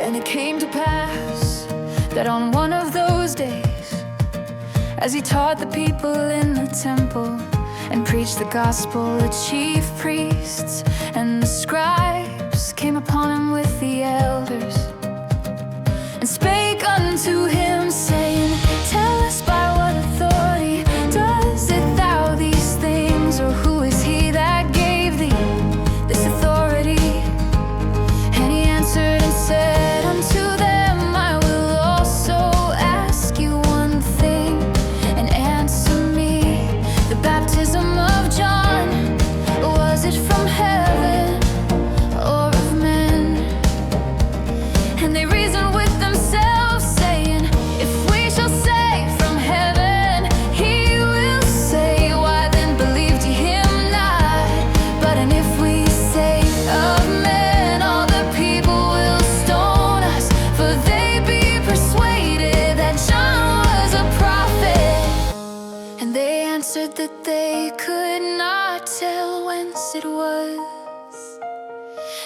And it came to pass that on one of those days, as he taught the people in the temple and preached the gospel, the chief priests and the scribes came upon him with the elders and spake unto him, saying, Tell us by what authority doest thou these things, or who is he that gave thee this authority? And he answered and said unto them, I will also ask you one thing, and answer me. The baptism of John, was it from heaven or of men? And they reasoned with themselves, saying, If we shall say from heaven, he will say, Why then believed ye him not? But and if we say of men, all the people will stone us, for they be persuaded that John was a prophet. And they answered that they could not tell whence it was.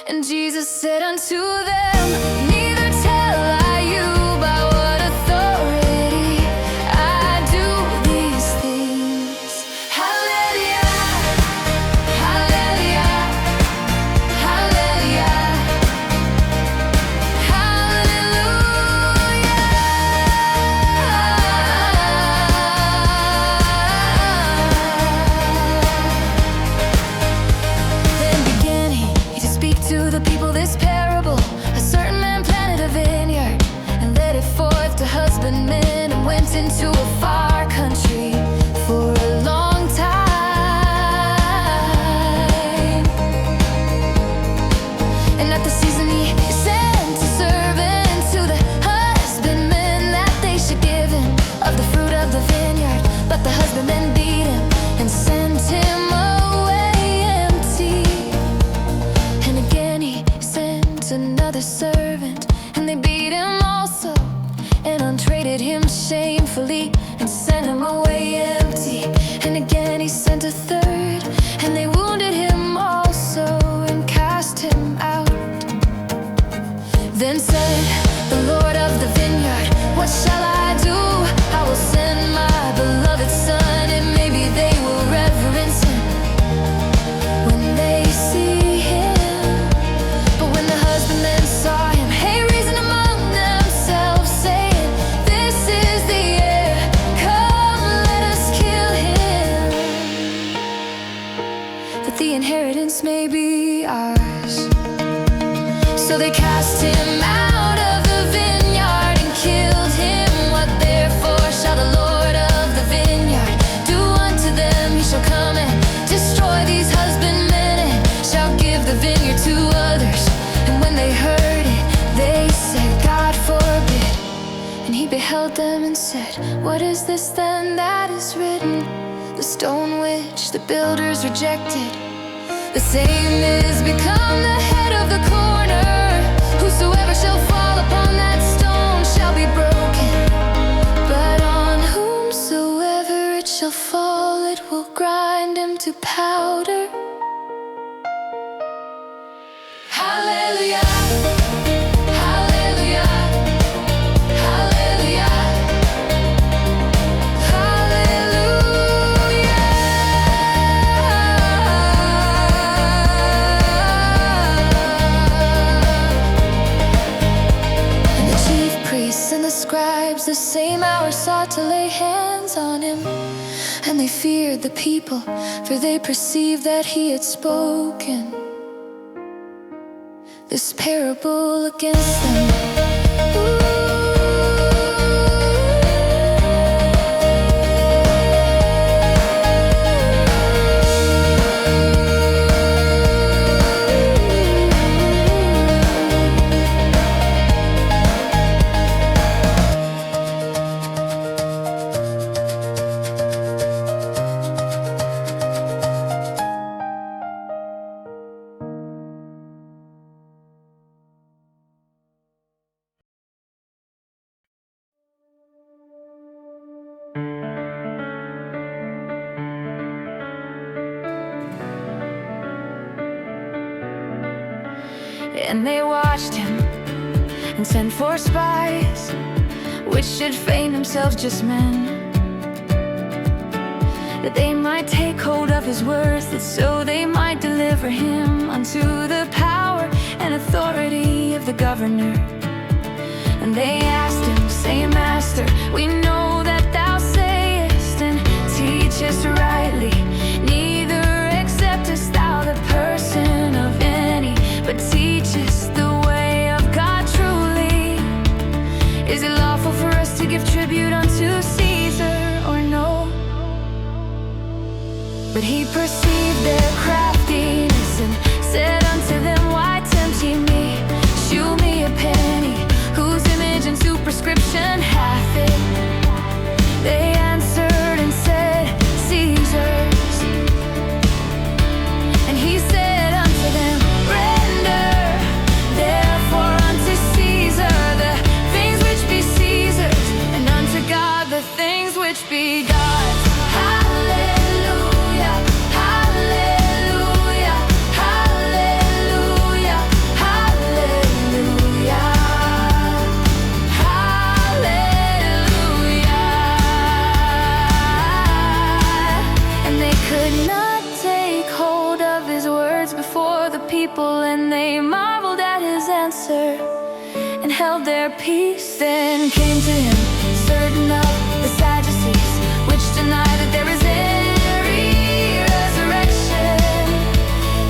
And Jesus said unto them, Neither tell I you by what authority I do these things. Hallelujah, hallelujah, hallelujah, hallelujah. Then began he to speak to the people this parable. A certain man planted a vineyard and led it forth to husbandmen, and went into a far country for a long time. And at the season he sent a servant to the husbandmen, that they should give him of the fruit of the vineyard. But the husbandmen beat him and sent him away empty. And again he sent another servant, and they beat him also, and untraded him shamefully, and sent him away empty. And again he sent a third, and they wounded him also, and cast him out. Then said the Lord of the vineyard, What shall I do? I will send my beloved son, and maybe they will reverence him when they see him. But when the husbandmen saw him, they reasoned among themselves, saying, This is the heir, come let us kill him, that the inheritance may be ours. So they cast him out of the vineyard and killed him. What therefore shall the Lord of the vineyard do unto them? He shall come and destroy these husbandmen, and shall give the vineyard to others. And when they heard it, they said, God forbid. And he beheld them and said, What is this then that is written? The stone which the builders rejected, the same is become the head of the corner. Whosoever shall fall upon that stone shall be broken, but on whomsoever it shall fall, it will grind him to powder. Hallelujah, hallelujah, hallelujah, hallelujah. And the chief priests and the scribes the same hour sought to lay hands on him. And they feared the people, for they perceived that he had spoken this parable against them. And they watched him and sent for spies, which should feign themselves just men, that they might take hold of his words, that so they might deliver him unto the power and authority of the governor. And they asked him, saying, Master, we know that thou sayest and teachest rightly, neither acceptest thou the person of any, but teachest the way of God truly. Is it lawful for us to give tribute unto Caesar or no? But he perceived their craftiness and said unto them, Why tempt ye me? Shew me a penny, whose image and superscription hath it? They answered and said, Caesar's. And he said unto them, Render therefore unto Caesar the things which be Caesar's, and unto God the things which be God's. Hallelujah, hallelujah, hallelujah, hallelujah, hallelujah. And they could not take hold of his words before the people, and they marveled at his answer and held their peace. Then came to him certain of the Sadducees, which deny that there is any resurrection.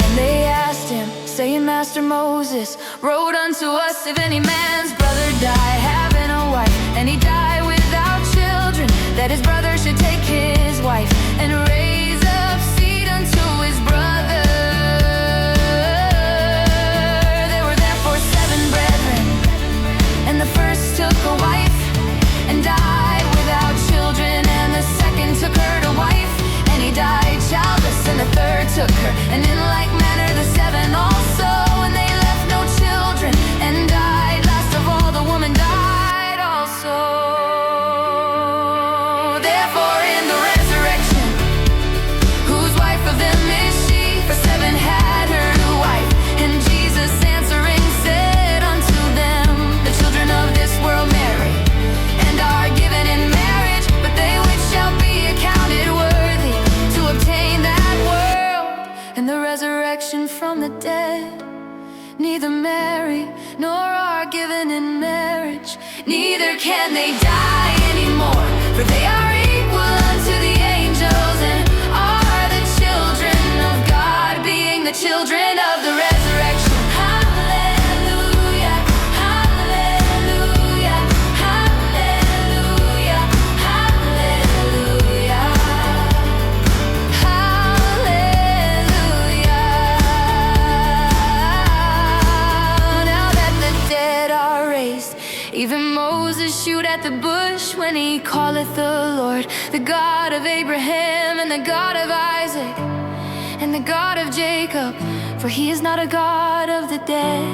And they asked him, saying, Master, Moses wrote unto us, if any man's brother die, having a wife, and he die without children, that his brother should take his wife and raise up seed unto his brother. There were therefore 7 brethren, and the first took a wife and died without children, and the second took her to wife, and he died childless, and the third took her, and in like manner the 7 also, and they left no children, and died. Last of all the woman died also. Therefore in the resurrection, whose wife of them is she? For 7 had her to wife. And Jesus answering said unto them, the children of this world marry, and are given in marriage, but they which shall be accounted worthy to obtain that world and the resurrection from the dead, neither marry nor are given in marriage, neither can they die anymore, for they are equal unto the angels, and are the children of God, being the children of the resurrection. Hallelujah, hallelujah, hallelujah, hallelujah, hallelujah. Now that the dead are raised, even Moses shoot at the bush when he calleth the Lord, the God of Abraham and the God of Isaac and the God of Jacob. For he is not a God of the dead,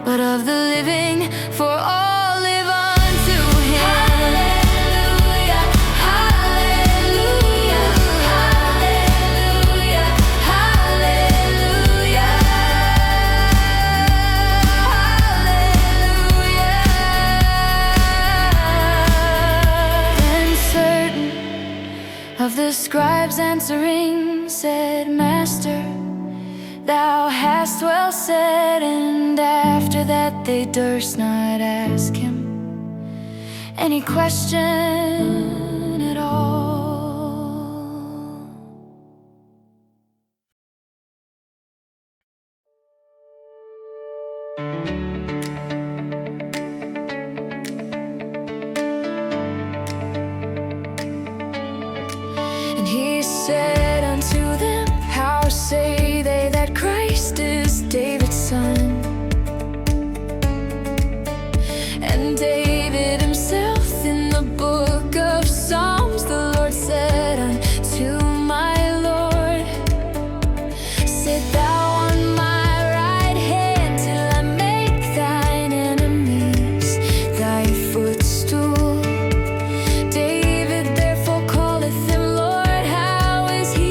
but of the living, for all live unto him. Hallelujah, hallelujah, hallelujah, hallelujah, hallelujah. Then certain of the scribes answering said, Master, thou hast well said. And after that they durst not ask him any question at all. And he said unto them, How say they that Christ is David's son? And David himself in the book of Psalms, the Lord said unto my Lord, Sit thou on my right hand till I make thine enemies thy footstool. David therefore calleth him Lord. How is he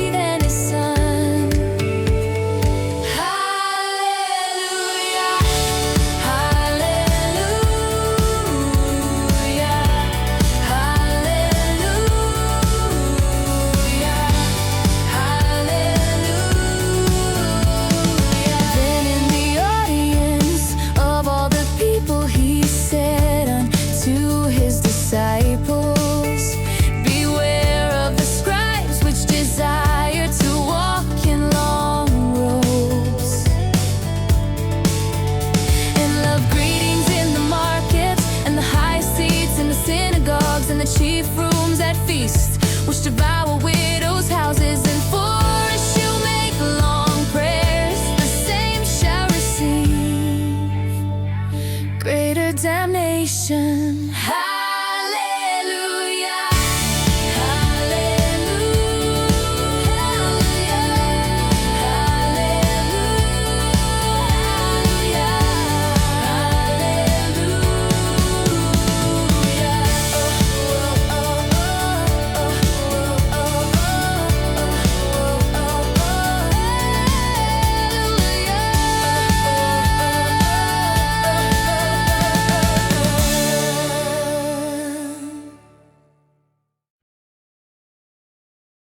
chief rooms at feasts, which devour widows' houses